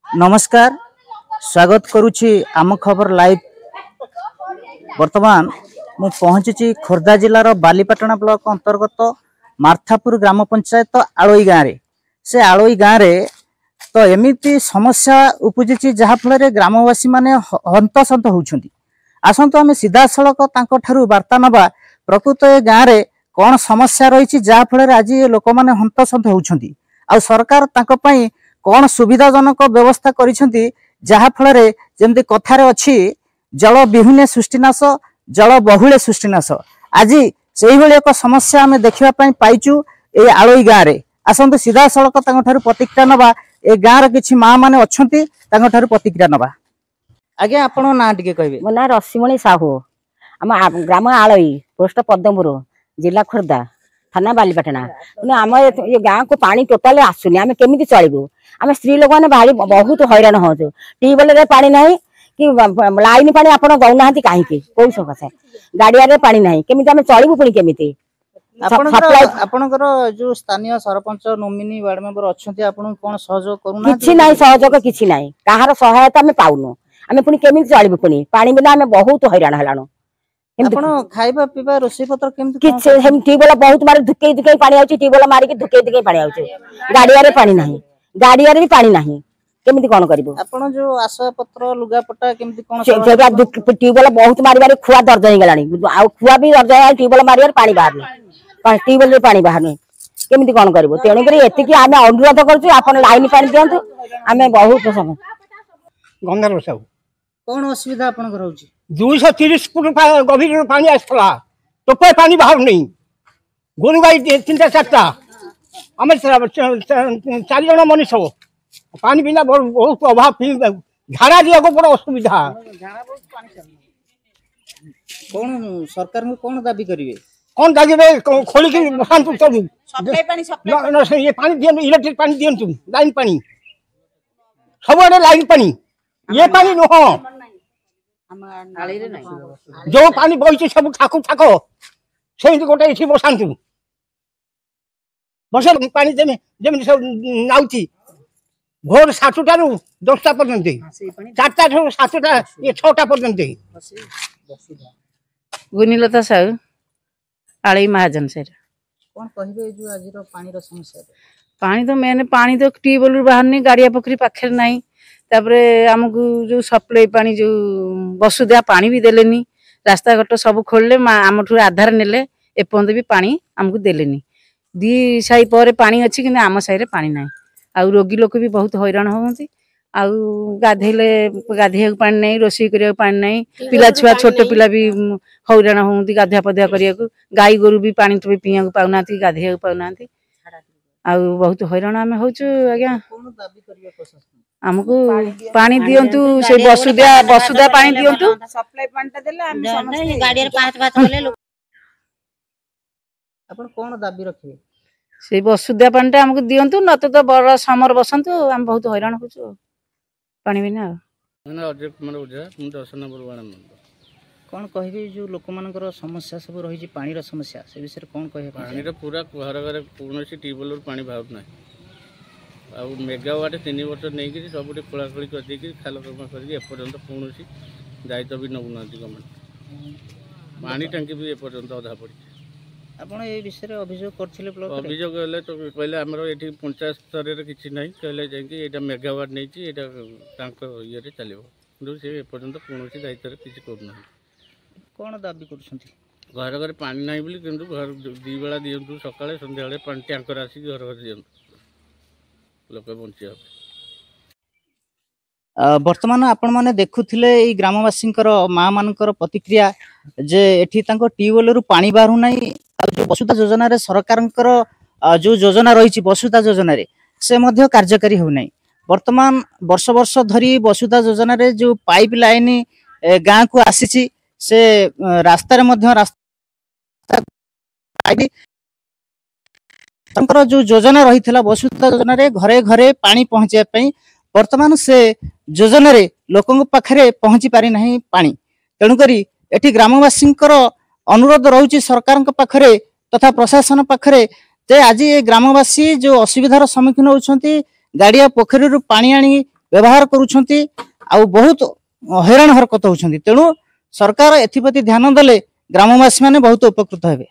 नमस्कार स्वागत करुछि आम खबर लाइव। वर्तमान मु पहुंची खोर्धा जिलार बालीपाटना ब्लॉक अंतर्गत मार्थापुर ग्राम पंचायत आलोई गाँव रे। से आलोई गाँव रे तो एमिति समस्या उपजी जहाँफल ग्रामवासी माने हंतसंत होउछंती। आसंतु आम सीधा सड़क तांको वार्ता नवा प्रकृत गाँव रे कौन समस्या रही जहाँफल आज लोक मैंने हंतसंत होउछंती आ सरकार तांको पई कौन सुविधाजनक व्यवस्था करिसेंती जहाँफल जमती कथार अच्छी जल विहुने सृष्टिनाश जल बहुले सृष्टिनाश। आज से एक समस्या आम देखा पाइचु ये आलोई गाँव रे। आसतु सीधा सड़क प्रतिक्रिया नवा ए गाँव किसी माँ मैंने अच्छा प्रतिक्रिया नवा। आज्ञा आपण ना टे कहे। मो ना रश्मिमणि साहू आम ग्राम आलोई पोस्ट पद्मपुर जिला खोर्धा थाना बालीपाटना। आम ये गाँव को पानी टोटाल आसुनी आम केमी चलू। आम स्त्री लोक मैंने भारी बहुत हैरान हो ट्यूबवेल पानी ना कि लाइन पानी आप दौना कहीं कौ सकाशे गाड़िया पानी ना केमी आम चलू पुणी केमी जो स्थानीय सरपंच नोमिनी वार्ड मेंबर अच्छे आपन कौन सहयोग करूना किछि नाही सहयोग किछि नाही कहार सहायता आम पाउनु आम पुणी केमी चलू पुणी पानी बिना आम बहुत हैरान हेलानु। खाइबा पीबा रोसई पत्र केमती ट्यूबवेल बहुत मारे धुके धुके पानी आउची ट्यूबवेल मारिक धुके धुके पानी आउची गाड़िया पानी नाही गाड़िया भी पानी नाही केमिति कोन करिवो आपण जो आशा पत्र लुगा पट्टा केमिति कोन ट्यूबवेल बहुत मारी मारी खुआ दर्ज हो गलानी आ खुआ भी दर्ज है ट्यूबवेल मारियार पानी बाहर ट्यूबवेल रे पानी बाहर केमिति कोन करिवो तेणु करी एतिकी आमे अनुरोध करछु आपण लाइन पानी दियंतु आमे बहुत समय गंधार सब कोन असुविधा आपण रहउची 230 फुट गभीर पानी आसला टोपे पानी बाहर नहीं गोरु गाई 3-4टा आम 4 जन मनुष्य पानी बिना बहुत अभाव झाड़ा दिया को बड़ा असुविधा। कौन सरकार को कौन दाबी करिवे कौन दाबी खोली के बसांतु चलू ये पानी दियंतु इलेक्ट्रिक पानी दियंतु लाइन पानी सब लाइन पानी ये पानी नुह जो पानी बही सब ठाकु ठाक से गोटे ये बसांतु बस पानी जमी सब नाउची भोर 7टा रु 10टा पर्यंत 4टा रु 7टा ये 6टा पर्यंत। गुनीलता साहू आलई महाजन से कौन कहिबे जो आज रो पानी रो समस्या पानी तो मेन पानी तो ट्यूबवेल बाहर नहीं गाड़िया पोखरी पाखे नहीं तापरे आमको जो सप्लाई पानी जो वसुधा पानी भी देलेनी रास्ता घाट सब खोलले आम ठू आधार नेले एपर्यंत भी पानी आमको देलेनी 2 साई पर पानी अच्छी कि आम साई पानी ना आ रोगी लोक भी बहुत हैरान होती गाधेले गाधे पानी नहीं रोषे करिया पानी नहीं पिला छुआ छोट पिला भी हैरान होती गाधुआ पधुआ करिया गाई गोरु भी पानी तो पीया पाऊना गाधे पाऊना बहुत हैरान आम होचु। आज्ञा हमको पानी दियंतु से वसुधा पानी दियंतु सप्लाई पानी देले हम गाड़िया पाँच बात होले अपन कौन दाबी रखिए से वसुधा पानी हमको दियंतु न तो बड़ समर बसंतु हम बहुत हैरान होचु पानी बिना। Ajay Kumar Ojha 10 number ward member. कौन कहबे जो लोक मानकर समस्या सब रही पानी रो समस्या से विषय कौन कहे पानी रो पूरा घर घर कौन ट्यूबवेल पानी बाहर ना आ मेगावाट 3 वर्ष नहीं कि सब खोलाखोली कर खाल कम करपर्यंत कौन दायित्व भी नौना गवर्नमेंट पानी टांकी भी एपर्यंत अधा पड़ी आपण ए विषय अभियोग करथिले ब्लॉक अभियोग हेले तो पहले हमर एठी पंचायत स्तर रे किछि नै कहले जे कि एटा मेगावाट नै छि एटा तांको ये रे चलिबो किंतु से एपर्यंत कोनोसी दायित्व रे किछि करना कोन दाबी करछंती घर घर पानी नै बोली किंतु घर 2 बेला दियंतु सकाळे संध्या बेले पानी टैंकर आसी घर घर दियंतु लोक बंचिया। वर्तमान आपण माने देखुथिले ए ग्रामवासी माँ मानकर प्रतिक्रिया जे एठी तांको ट्यूबवेल रु पानी बाहरु नै जो वसुधा योजना रे सरकार जो योजना रही वसुधा योजना रे से मध्य कार्यकारी हो नहीं। वर्तमान वर्ष वर्ष धरी वसुधा योजना रे जो पाइप लाइन गाँ को आसी से रास्ता रे मध्य रास्ता जो योजना रही वसुधा योजना रे घरे घरे पानी पहुंचे वर्तमान से योजना रे लोकों पाखरे पहुंची पारि नहीं पानी तेणुकरी एठी ग्रामवासी अनुरोध रहुची सरकार पाखरे तथा प्रशासन पाखरे जे आज ये ग्रामवासी जो असुविधार सम्मुखीन होउछंती गाड़िया पोखरी पानी आनी व्यवहार करुछंती आउ बहुत हैरान हरकत होउछंती। तेणु सरकार एथिप्रति ध्यान देले ग्रामवासी माने बहुत उपकृत हेबे।